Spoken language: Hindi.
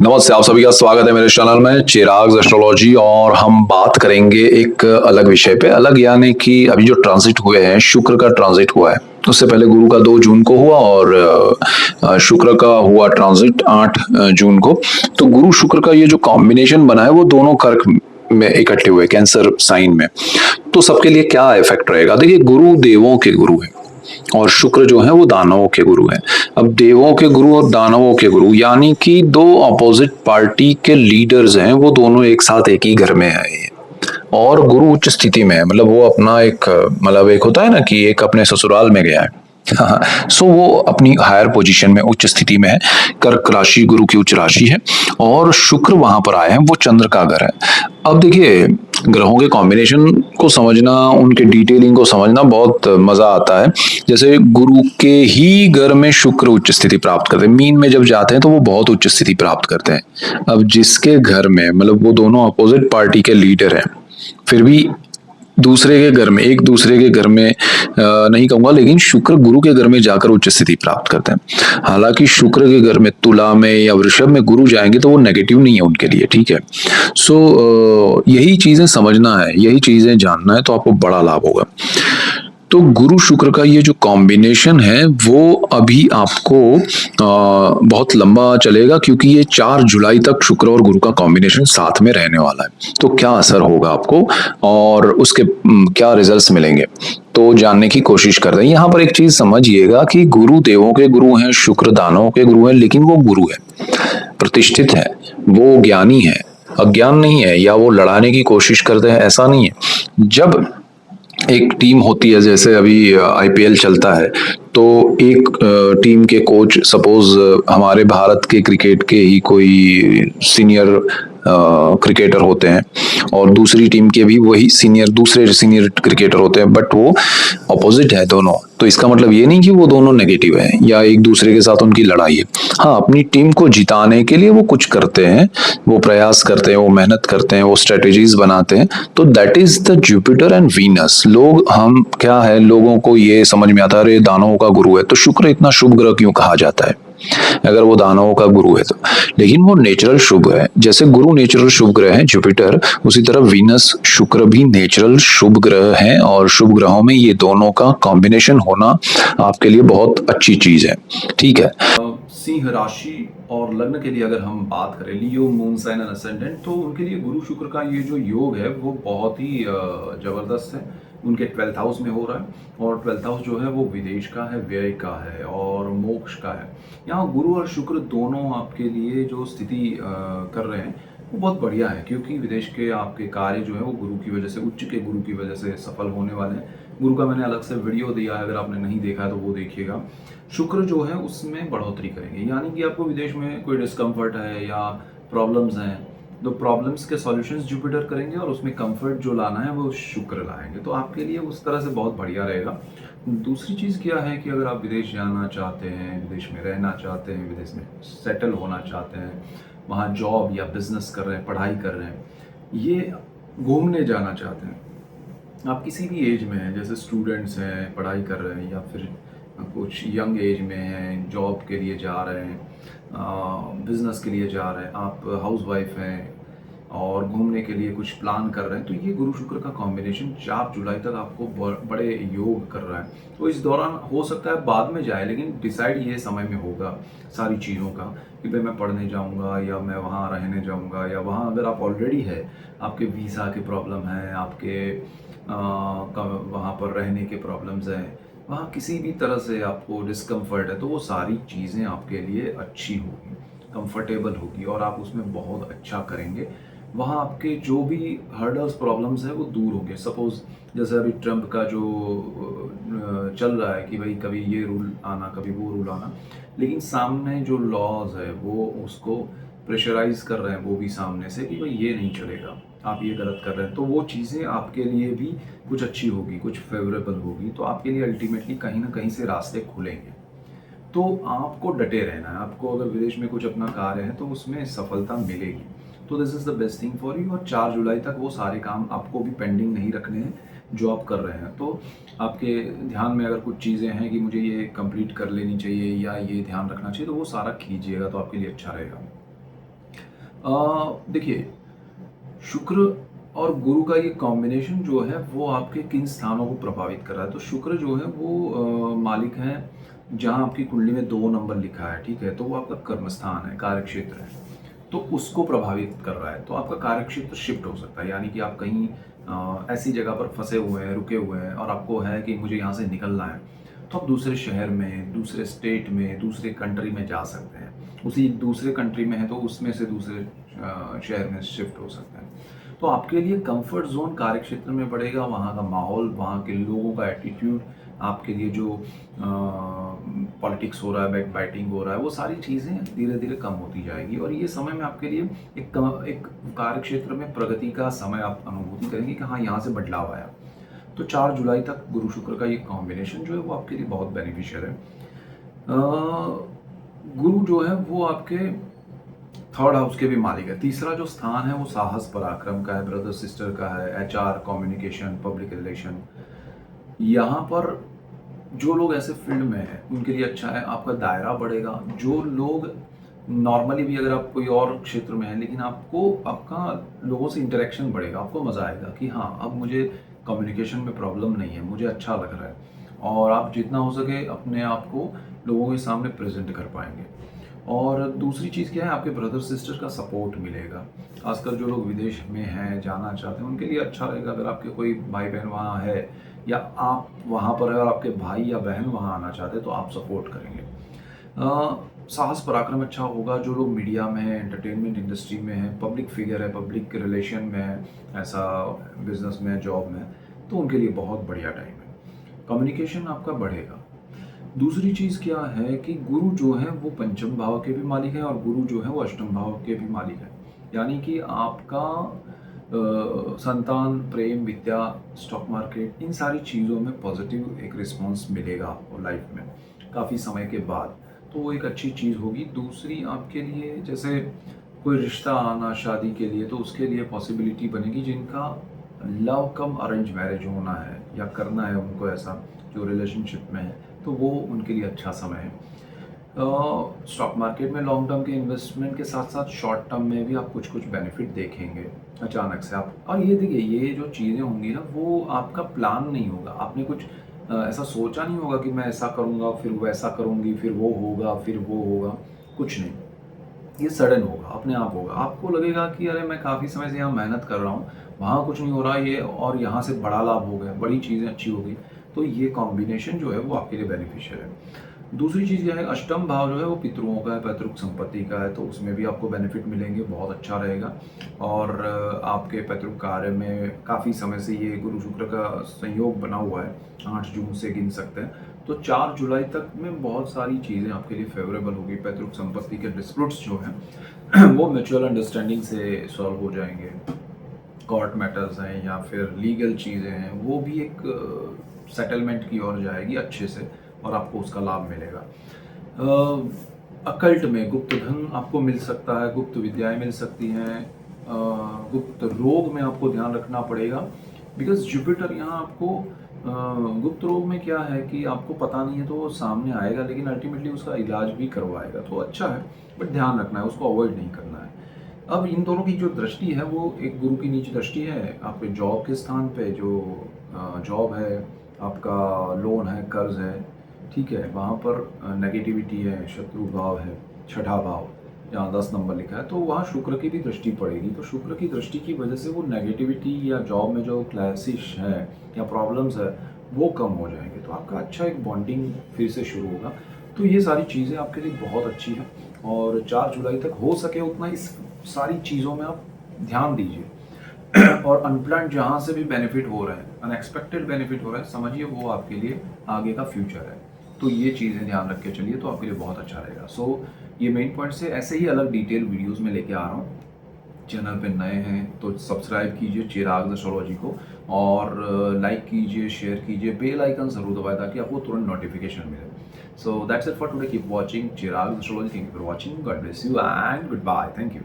नमस्ते, आप सभी का स्वागत है मेरे चैनल में चिराग एस्ट्रोलॉजी। और हम बात करेंगे एक अलग विषय पे। अलग यानी कि अभी जो ट्रांजिट हुए हैं, शुक्र का ट्रांजिट हुआ है। उससे पहले गुरु का 2 जून को हुआ और शुक्र का हुआ ट्रांजिट 8 जून को। तो गुरु शुक्र का ये जो कॉम्बिनेशन बना है वो दोनों कर्क में इकट्ठे हुए कैंसर साइन में। तो सबके लिए क्या इफेक्ट रहेगा? देखिए, गुरु देवों के गुरु है और शुक्र जो है वो दानवों के गुरु हैं। अब देवों के गुरु और दानवों के गुरु यानी कि दो अपोजिट पार्टी के लीडर्स हैं, वो दोनों एक साथ एक ही घर में है। और गुरु उच्च स्थिति में है, मतलब वो अपना एक मतलब एक होता है ना कि एक अपने ससुराल में गया है। सो वो अपनी हायर पोजीशन में उच्च स्थिति में है। कर्क राशि गुरु की उच्च राशि है और शुक्र वहां पर आए हैं, वो चंद्र का घर है। अब देखिए, ग्रहों के कॉम्बिनेशन को समझना, उनके डिटेलिंग को समझना बहुत मजा आता है। जैसे गुरु के ही घर में शुक्र उच्च स्थिति प्राप्त करते हैं, मीन में जब जाते हैं तो वो बहुत उच्च स्थिति प्राप्त करते हैं। अब जिसके घर में मतलब वो दोनों अपोजिट पार्टी के लीडर हैं, फिर भी दूसरे के घर में, एक दूसरे के घर में नहीं कहूंगा, लेकिन शुक्र गुरु के घर में जाकर उच्च स्थिति प्राप्त करते हैं। हालांकि शुक्र के घर में तुला में या वृषभ में गुरु जाएंगे तो वो नेगेटिव नहीं है उनके लिए, ठीक है। यही चीजें समझना है, यही चीजें जानना है, तो आपको बड़ा लाभ होगा। तो गुरु शुक्र का ये जो कॉम्बिनेशन है वो अभी आपको बहुत लंबा चलेगा, क्योंकि ये 4 जुलाई तक शुक्र और गुरु का कॉम्बिनेशन साथ में रहने वाला है। तो क्या असर होगा आपको और उसके क्या रिजल्ट्स मिलेंगे, तो जानने की कोशिश कर रहे हैं। यहाँ पर एक चीज समझिएगा कि गुरु देवों के गुरु हैं, शुक्र दानवों के गुरु हैं, लेकिन वो गुरु है, प्रतिष्ठित है, वो ज्ञानी है, अज्ञान नहीं है, या वो लड़ाने की कोशिश करते हैं, ऐसा नहीं है। जब एक टीम होती है, जैसे अभी आईपीएल चलता है, तो एक टीम के कोच, सपोज हमारे भारत के क्रिकेट के ही कोई सीनियर क्रिकेटर होते हैं, और दूसरी टीम के भी वही दूसरे सीनियर क्रिकेटर होते हैं, बट वो अपोजिट है दोनों। तो इसका मतलब ये नहीं कि वो दोनों नेगेटिव है या एक दूसरे के साथ उनकी लड़ाई है। हाँ, अपनी टीम को जिताने के लिए वो कुछ करते हैं, वो प्रयास करते हैं, वो मेहनत करते हैं, वो स्ट्रेटेजीज बनाते हैं। तो that is the Jupiter and Venus. हम क्या है, लोगों को ये समझ में आता है अरे दानवों का गुरु है तो शुक्र इतना शुभ ग्रह क्यों कहा जाता है, अगर वो दानवों का गुरु है तो। लेकिन वो नेचुरल शुभ है। जैसे गुरु नेचुरल शुभ ग्रह है जुपिटर, उसी तरह वीनस शुक्र भी नेचुरल शुभ ग्रह है। और शुभ ग्रहों में ये दोनों का कॉम्बिनेशन होना आपके लिए बहुत अच्छी चीज है, ठीक है। सिंह राशि और लग्न के लिए अगर हम बात करें, लियो मून साइन एंड असेंडेंट, तो उनके लिए गुरु शुक्र का ये जो योग है वो बहुत ही जबरदस्त है। उनके 12th हाउस में हो रहा है, और 12th हाउस जो है वो विदेश का है, व्यय का है और मोक्ष का है। यहाँ गुरु और शुक्र दोनों आपके लिए जो स्थिति कर रहे हैं वो बहुत बढ़िया है, क्योंकि विदेश के आपके कार्य जो है वो गुरु की वजह से, उच्च के गुरु की वजह से सफल होने वाले हैं। गुरु का मैंने अलग से वीडियो दिया है, अगर आपने नहीं देखा है तो वो देखिएगा। शुक्र जो है उसमें बढ़ोतरी करेंगे, यानी कि आपको विदेश में कोई डिस्कम्फर्ट है या प्रॉब्लम्स हैं, तो प्रॉब्लम्स के सॉल्यूशंस जुपिटर करेंगे और उसमें कंफर्ट जो लाना है वो शुक्र लाएंगे। तो आपके लिए उस तरह से बहुत बढ़िया रहेगा। दूसरी चीज़ क्या है कि अगर आप विदेश जाना चाहते हैं, विदेश में रहना चाहते हैं, विदेश में सेटल होना चाहते हैं, वहाँ जॉब या बिजनेस कर रहे हैं, पढ़ाई कर रहे हैं, ये घूमने जाना चाहते हैं, आप किसी भी एज में हैं, जैसे स्टूडेंट्स हैं, पढ़ाई कर रहे हैं, या फिर कुछ यंग एज में हैं, जॉब के लिए जा रहे हैं, बिजनेस के लिए जा रहे हैं, आप हाउस वाइफ हैं और घूमने के लिए कुछ प्लान कर रहे हैं, तो ये गुरु शुक्र का कॉम्बिनेशन 4 जुलाई तक आपको बड़े योग कर रहा है। तो इस दौरान हो सकता है बाद में जाए, लेकिन डिसाइड ये समय में होगा सारी चीज़ों का, कि भाई मैं पढ़ने जाऊंगा या मैं वहाँ रहने जाऊंगा, या वहाँ अगर आप ऑलरेडी है, आपके वीज़ा के प्रॉब्लम है, आपके वहाँ पर रहने के प्रॉब्लम्स हैं, वहाँ किसी भी तरह से आपको डिस्कम्फर्ट है, तो वो सारी चीज़ें आपके लिए अच्छी होगी, कंफर्टेबल होगी और आप उसमें बहुत अच्छा करेंगे। वहाँ आपके जो भी हर्डल्स प्रॉब्लम्स हैं वो दूर होंगे। सपोज जैसे अभी ट्रम्प का जो चल रहा है कि भाई कभी ये रूल आना, कभी वो रूल आना, लेकिन सामने जो लॉज है वो उसको प्रेशराइज कर रहे हैं, वो भी सामने से, कि भाई ये नहीं चलेगा, आप ये गलत कर रहे हैं। तो वो चीज़ें आपके लिए भी कुछ अच्छी होगी, कुछ फेवरेबल होगी, तो आपके लिए अल्टीमेटली कहीं ना कहीं से रास्ते खुलेंगे। तो आपको डटे रहना है। आपको अगर विदेश में कुछ अपना कार्य है तो उसमें सफलता मिलेगी। तो this is the best thing for you. और 4 जुलाई तक वो सारे काम आपको भी पेंडिंग नहीं रखने हैं जो आप कर रहे हैं। तो आपके ध्यान में अगर कुछ चीज़ें हैं कि मुझे ये कंप्लीट कर लेनी चाहिए या ये ध्यान रखना चाहिए, तो वो सारा कीजिएगा, तो आपके लिए अच्छा रहेगा। देखिए, शुक्र और गुरु का ये कॉम्बिनेशन जो है वो आपके किन स्थानों को प्रभावित कर रहा है। तो शुक्र जो है वो मालिक है जहाँ आपकी कुंडली में 2 नंबर लिखा है, ठीक है? तो वो आपका कर्म स्थान है, कार्यक्षेत्र है। तो उसको प्रभावित कर रहा है, तो आपका कार्यक्षेत्र शिफ्ट हो सकता है। यानी कि आप कहीं ऐसी जगह पर फँसे हुए हैं, रुके हुए हैं और आपको है कि मुझे यहाँ से निकलना है, तो आप दूसरे शहर में, दूसरे स्टेट में, दूसरे कंट्री में जा सकते हैं। उसी दूसरे कंट्री में है तो उसमें से दूसरे शहर में शिफ्ट हो सकते हैं। तो आपके लिए कंफर्ट ज़ोन कार्यक्षेत्र में बढ़ेगा, वहाँ का माहौल, वहाँ के लोगों का एटीट्यूड, आपके लिए जो पॉलिटिक्स हो रहा है, बैक बाइटिंग हो रहा है, वो सारी चीज़ें धीरे-धीरे कम होती जाएगी और ये समय में आपके लिए एक कार्यक्षेत्र में प्रगति का समय आप अनुभूति करेंगे कि हाँ, यहाँ से बदलाव आया। तो 4 जुलाई तक गुरु शुक्र का ये कॉम्बिनेशन जो है वो आपके लिए बहुत बेनिफिशियल है। गुरु जो है वो आपके 3rd हाउस के भी मालिक है। तीसरा जो स्थान है वो साहस पराक्रम का है, ब्रदर सिस्टर का है, एचआर, कम्युनिकेशन, पब्लिक रिलेशन। यहाँ पर जो लोग ऐसे फील्ड में हैं उनके लिए अच्छा है, आपका दायरा बढ़ेगा। जो लोग नॉर्मली भी अगर आप कोई और क्षेत्र में हैं लेकिन आपको आपका लोगों से इंटरेक्शन बढ़ेगा, आपको मज़ा आएगा कि हाँ, अब मुझे कम्युनिकेशन में प्रॉब्लम नहीं है, मुझे अच्छा लग रहा है और आप जितना हो सके अपने आप को लोगों के सामने प्रेज़ेंट कर पाएँगे। और दूसरी चीज़ क्या है, आपके ब्रदर सिस्टर का सपोर्ट मिलेगा। खासकर जो लोग विदेश में हैं, जाना चाहते हैं, उनके लिए अच्छा रहेगा अगर आपके कोई भाई-बहन वहाँ है या आप वहाँ पर है और आपके भाई या बहन वहाँ आना चाहते हैं तो आप सपोर्ट करेंगे। साहस पराक्रम अच्छा होगा। जो लोग मीडिया में हैं, एंटरटेनमेंट इंडस्ट्री में हैं, पब्लिक फिगर है, पब्लिक रिलेशन में है, ऐसा बिज़नेस में, जॉब में, तो उनके लिए बहुत बढ़िया टाइम है। कम्युनिकेशन आपका बढ़ेगा। दूसरी चीज़ क्या है कि गुरु जो है वो पंचम भाव के भी मालिक है और गुरु जो है वो अष्टम भाव के भी मालिक है। यानी कि आपका संतान, प्रेम, विद्या, स्टॉक मार्केट, इन सारी चीज़ों में पॉजिटिव एक रिस्पॉन्स मिलेगा आपको लाइफ में काफ़ी समय के बाद, तो वो एक अच्छी चीज़ होगी। दूसरी आपके लिए जैसे कोई रिश्ता आना शादी के लिए, तो उसके लिए पॉसिबिलिटी बनेगी जिनका लव कम अरेंज मैरिज होना है या करना है उनको ऐसा, जो रिलेशनशिप में है, तो वो उनके लिए अच्छा समय है। स्टॉक मार्केट में लॉन्ग टर्म के इन्वेस्टमेंट के साथ साथ शॉर्ट टर्म में भी आप कुछ कुछ बेनिफिट देखेंगे अचानक से आप। और ये देखिए, ये जो चीज़ें होंगी ना वो आपका प्लान नहीं होगा, आपने कुछ ऐसा सोचा नहीं होगा कि मैं ऐसा करूँगा फिर वैसा करूँगी फिर वो होगा फिर वो होगा, कुछ नहीं। ये सडन होगा, अपने आप होगा। आपको लगेगा कि अरे मैं काफ़ी समय से यहाँ मेहनत कर रहा हूँ, वहाँ कुछ नहीं हो रहा ये और यहाँ से बड़ा लाभ हो गया, बड़ी चीज़ें अच्छी हो गई। तो ये कॉम्बिनेशन जो है वो आपके लिए बेनिफिशियल है। दूसरी चीज़ क्या है, अष्टम भाव जो है वो पितरों का है, पैतृक संपत्ति का है, तो उसमें भी आपको बेनिफिट मिलेंगे, बहुत अच्छा रहेगा। और आपके पैतृक कार्य में काफ़ी समय से ये गुरु शुक्र का संयोग बना हुआ है, 8 जून से गिन सकते हैं। तो 4 जुलाई तक में बहुत सारी चीज़ें आपके लिए फेवरेबल होगी। पैतृक संपत्ति के डिस्प्यूट्स जो हैं वो म्यूचुअल अंडरस्टैंडिंग से सॉल्व हो जाएंगे। कोर्ट मैटर्स हैं या फिर लीगल चीज़ें हैं, वो भी एक सेटलमेंट की ओर जाएगी अच्छे से और आपको उसका लाभ मिलेगा। अकल्ट में गुप्त धन आपको मिल सकता है, गुप्त विद्याएं मिल सकती हैं। गुप्त रोग में आपको ध्यान रखना पड़ेगा, बिकॉज जुपिटर यहाँ आपको गुप्त रोग में क्या है कि आपको पता नहीं है तो वो सामने आएगा, लेकिन अल्टीमेटली उसका इलाज भी करवाएगा, तो अच्छा है, बट ध्यान रखना है, उसको अवॉइड नहीं करना है। अब इन दोनों की जो दृष्टि है वो एक गुरु की नीच दृष्टि है आपके जॉब के स्थान पे, जो जॉब है, आपका लोन है, कर्ज है, ठीक है, वहाँ पर नेगेटिविटी है, शत्रु भाव है, 6ठा भाव जहाँ 10 नंबर लिखा है, तो वहाँ शुक्र की भी दृष्टि पड़ेगी। तो शुक्र की दृष्टि की वजह से वो नेगेटिविटी या जॉब में जो क्लैशिश है या प्रॉब्लम्स है वो कम हो जाएंगे, तो आपका अच्छा एक बॉन्डिंग फिर से शुरू होगा। तो ये सारी चीज़ें आपके लिए बहुत अच्छी हैं और 4 जुलाई तक हो सके उतना इस सारी चीज़ों में आप ध्यान दीजिए। और अनप्लान्ड जहाँ से भी बेनिफिट हो रहे हैं, अनएक्सपेक्टेड बेनिफिट हो रहा है, समझिए वो आपके लिए आगे का फ्यूचर है। तो ये चीज़ें ध्यान रख के चलिए तो आपके लिए बहुत अच्छा रहेगा। सो ये मेन पॉइंट से ऐसे ही अलग डिटेल वीडियोस में लेके आ रहा हूँ। चैनल पे नए हैं तो सब्सक्राइब कीजिए चिराग एस्ट्रोलॉजी को और लाइक कीजिए, शेयर कीजिए, बेल आइकन ज़रूर दबाएं ताकि आपको तुरंत नोटिफिकेशन मिले। So that's it for today, keep watching Chirag astrology. Thank you for watching, God bless you and goodbye, thank you.